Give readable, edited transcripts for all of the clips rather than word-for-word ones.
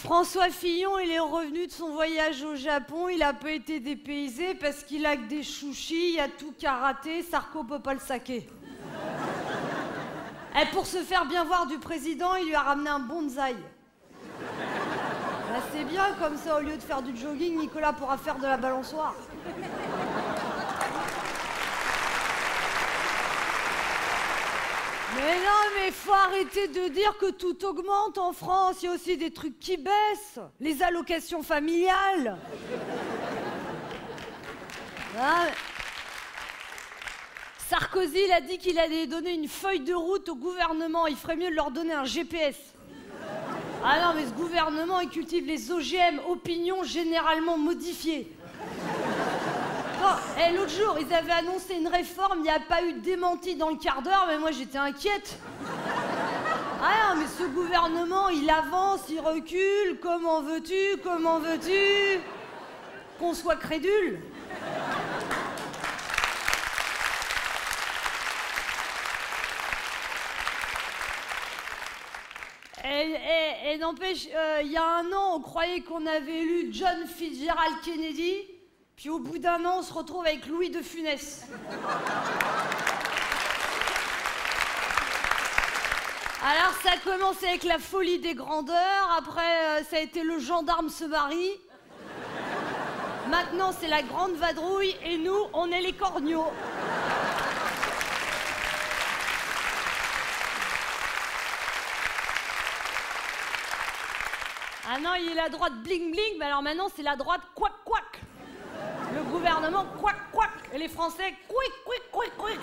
François Fillon, il est revenu de son voyage au Japon, il a pas été dépaysé parce qu'il a que des chouchis, il a tout karaté, Sarko peut pas le saquer. Et pour se faire bien voir du président, il lui a ramené un bonsaï. Bah, c'est bien, comme ça, au lieu de faire du jogging, Nicolas pourra faire de la balançoire. Mais non, mais faut arrêter de dire que tout augmente en France. Il y a aussi des trucs qui baissent. Les allocations familiales. Ah, Sarkozy, il a dit qu'il allait donner une feuille de route au gouvernement. Il ferait mieux de leur donner un GPS. Ah non, mais ce gouvernement, il cultive les OGM, opinions généralement modifiées. Oh, l'autre jour, ils avaient annoncé une réforme, il n'y a pas eu de démenti dans le quart d'heure, mais moi j'étais inquiète. Ah non, mais ce gouvernement, il avance, il recule, comment veux-tu qu'on soit crédule? Et n'empêche, il y a un an, on croyait qu'on avait élu John Fitzgerald Kennedy, puis au bout d'un an, on se retrouve avec Louis de Funès. Alors ça a commencé avec la folie des grandeurs, après ça a été le gendarme se marie. Maintenant c'est la grande vadrouille et nous, on est les corneaux. Ah non, il est la droite bling bling, mais alors maintenant c'est la droite couac couac. Le gouvernement couac couac et les Français couic couic couic couic.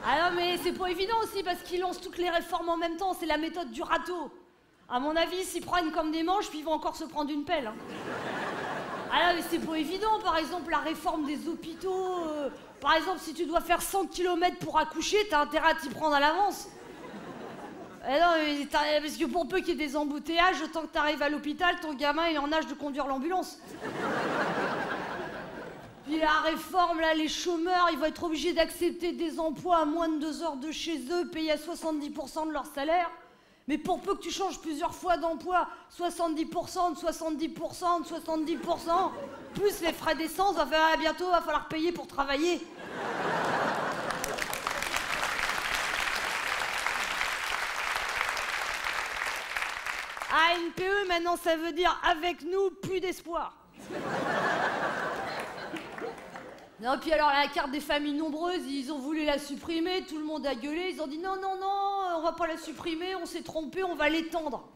Ah non, mais c'est pas évident aussi parce qu'ils lancent toutes les réformes en même temps, c'est la méthode du râteau. À mon avis, ils s'y prennent comme des manches, puis ils vont encore se prendre une pelle. Hein. Ah non, mais c'est pas évident, par exemple, la réforme des hôpitaux. Par exemple, si tu dois faire 100 km pour accoucher, t'as intérêt à t'y prendre à l'avance. Eh non, parce que pour peu qu'il y ait des embouteillages, autant que t'arrives à l'hôpital, ton gamin il est en âge de conduire l'ambulance. Puis la réforme, là, les chômeurs, ils vont être obligés d'accepter des emplois à moins de 2 heures de chez eux, payés à 70% de leur salaire. Mais pour peu que tu changes plusieurs fois d'emploi, 70%, de 70%, de 70%, plus les frais d'essence, bientôt va falloir payer pour travailler. ANPE, maintenant, ça veut dire avec nous, plus d'espoir. Non, puis alors la carte des familles nombreuses, ils ont voulu la supprimer, tout le monde a gueulé, ils ont dit non, non, non, on va pas la supprimer, on s'est trompé, on va l'étendre.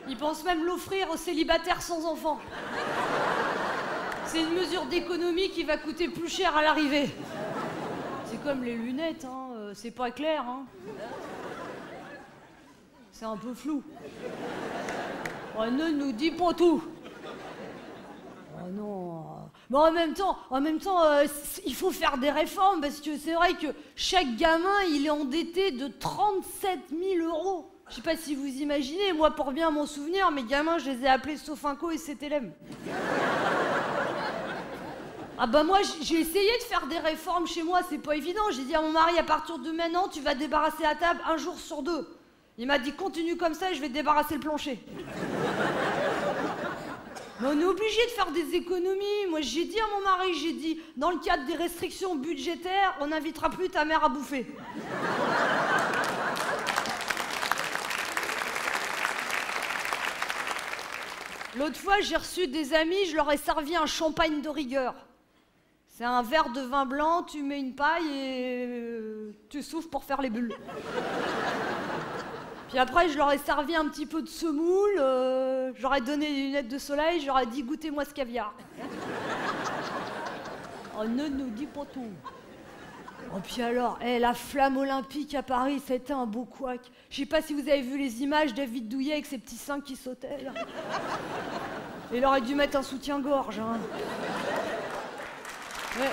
Ils pensent même l'offrir aux célibataires sans enfants. C'est une mesure d'économie qui va coûter plus cher à l'arrivée. C'est comme les lunettes, hein, c'est pas clair, hein. C'est un peu flou. Oh, ne nous dis pas tout. Oh non. Mais en même temps, il faut faire des réformes parce que c'est vrai que chaque gamin, il est endetté de 37 000 €. Je sais pas si vous imaginez, moi, pour bien m'en souvenir, mes gamins, je les ai appelés Sofinco et CTLM. Ah bah moi, j'ai essayé de faire des réformes chez moi, c'est pas évident. J'ai dit à mon mari, à partir de maintenant, tu vas débarrasser la table 1 jour sur 2. Il m'a dit, continue comme ça et je vais débarrasser le plancher. Mais on est obligé de faire des économies. Moi, j'ai dit à mon mari, j'ai dit, dans le cadre des restrictions budgétaires, on n'invitera plus ta mère à bouffer. L'autre fois, j'ai reçu des amis, je leur ai servi un champagne de rigueur. C'est un verre de vin blanc, tu mets une paille et tu souffles pour faire les bulles. Puis après, je leur ai servi un petit peu de semoule, je leur ai donné des lunettes de soleil, je leur ai dit goûtez-moi ce caviar. Oh, ne nous dis pas tout. Oh, puis alors, la flamme olympique à Paris, c'était un beau couac. Je sais pas si vous avez vu les images, David Douillet avec ses petits seins qui sautaient, là. Il aurait dû mettre un soutien-gorge, hein. Ouais.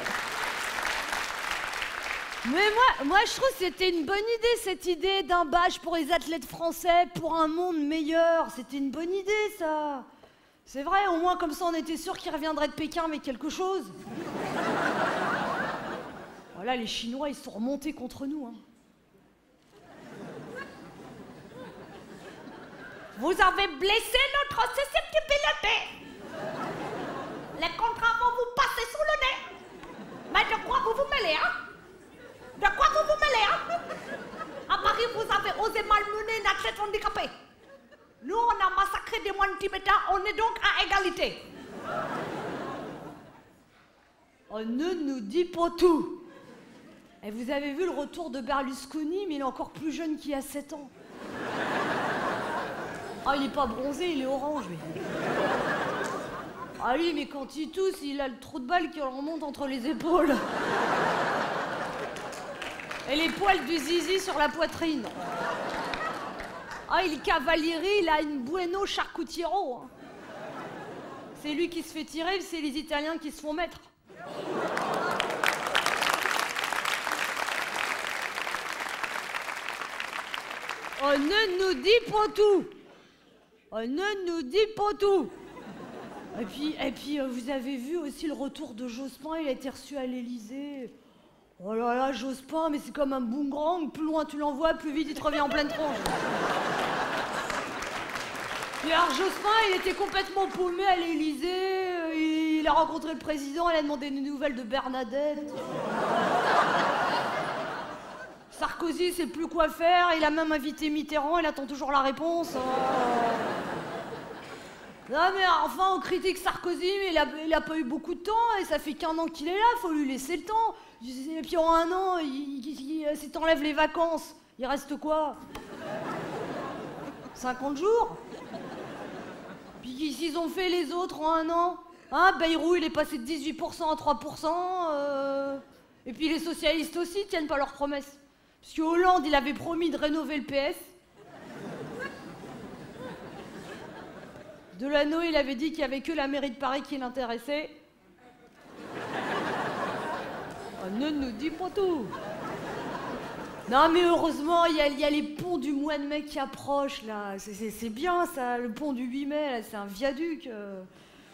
Mais moi, je trouve que c'était une bonne idée, cette idée d'un badge pour les athlètes français, pour un monde meilleur. C'était une bonne idée, ça. C'est vrai, au moins, comme ça, on était sûr qu'ils reviendraient de Pékin avec quelque chose. Voilà, les Chinois, ils sont remontés contre nous, hein. Vous avez blessé notre susceptibilité. Les contrats vont vous passer sous le nez. Mais de quoi vous vous mêlez, hein? De quoi vous vous mêlez, hein? À Paris, vous avez osé malmener une athlète handicapée. Nous, on a massacré des moines tibétains, on est donc à égalité. On ne nous dit pas tout. Et vous avez vu le retour de Berlusconi, mais il est encore plus jeune qu'il y a 7 ans. Ah, il est pas bronzé, il est orange, lui. Ah oui, mais quand il tousse, il a le trou de balle qui remonte entre les épaules. Et les poils du zizi sur la poitrine. Ah, il Cavalieri, il a une Bueno Charcutiero. C'est lui qui se fait tirer, c'est les Italiens qui se font mettre. On ne nous dit pas tout. On ne nous dit pas tout. Et puis, vous avez vu aussi le retour de Jospin, il a été reçu à l'Élysée. Oh là là, Jospin, mais c'est comme un boomerang, plus loin tu l'envoies, plus vite il te revient en pleine tronche. Puis alors Jospin, il était complètement paumé à l'Élysée, il a rencontré le président, il a demandé des nouvelles de Bernadette. Sarkozy sait plus quoi faire, il a même invité Mitterrand, il attend toujours la réponse. Non mais enfin on critique Sarkozy, mais il a pas eu beaucoup de temps et ça fait qu'1 an qu'il est là, faut lui laisser le temps. Et puis en 1 an, si t'enlèves les vacances, il reste quoi? 50 jours? Puis s'ils ont fait les autres en 1 an? Hein, Bayrou il est passé de 18% à 3%. Et puis les socialistes aussi tiennent pas leurs promesses. Parce que Hollande il avait promis de rénover le PS. Delano, il avait dit qu'il n'y avait que la mairie de Paris qui l'intéressait. On ne nous dit pas tout. Non, mais heureusement, il y a les ponts du mois de mai qui approchent, là. C'est bien, ça. Le pont du 8 mai, là, c'est un viaduc.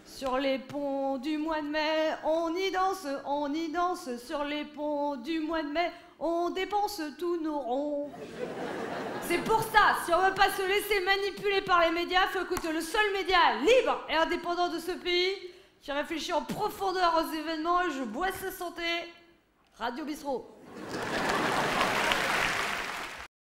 Sur les ponts du mois de mai, on y danse. Sur les ponts du mois de mai, on dépense tous nos ronds. C'est pour ça, si on veut pas se laisser manipuler par les médias, faut écouter le seul média libre et indépendant de ce pays qui réfléchit en profondeur aux événements et je bois sa santé. Radio Bistrot.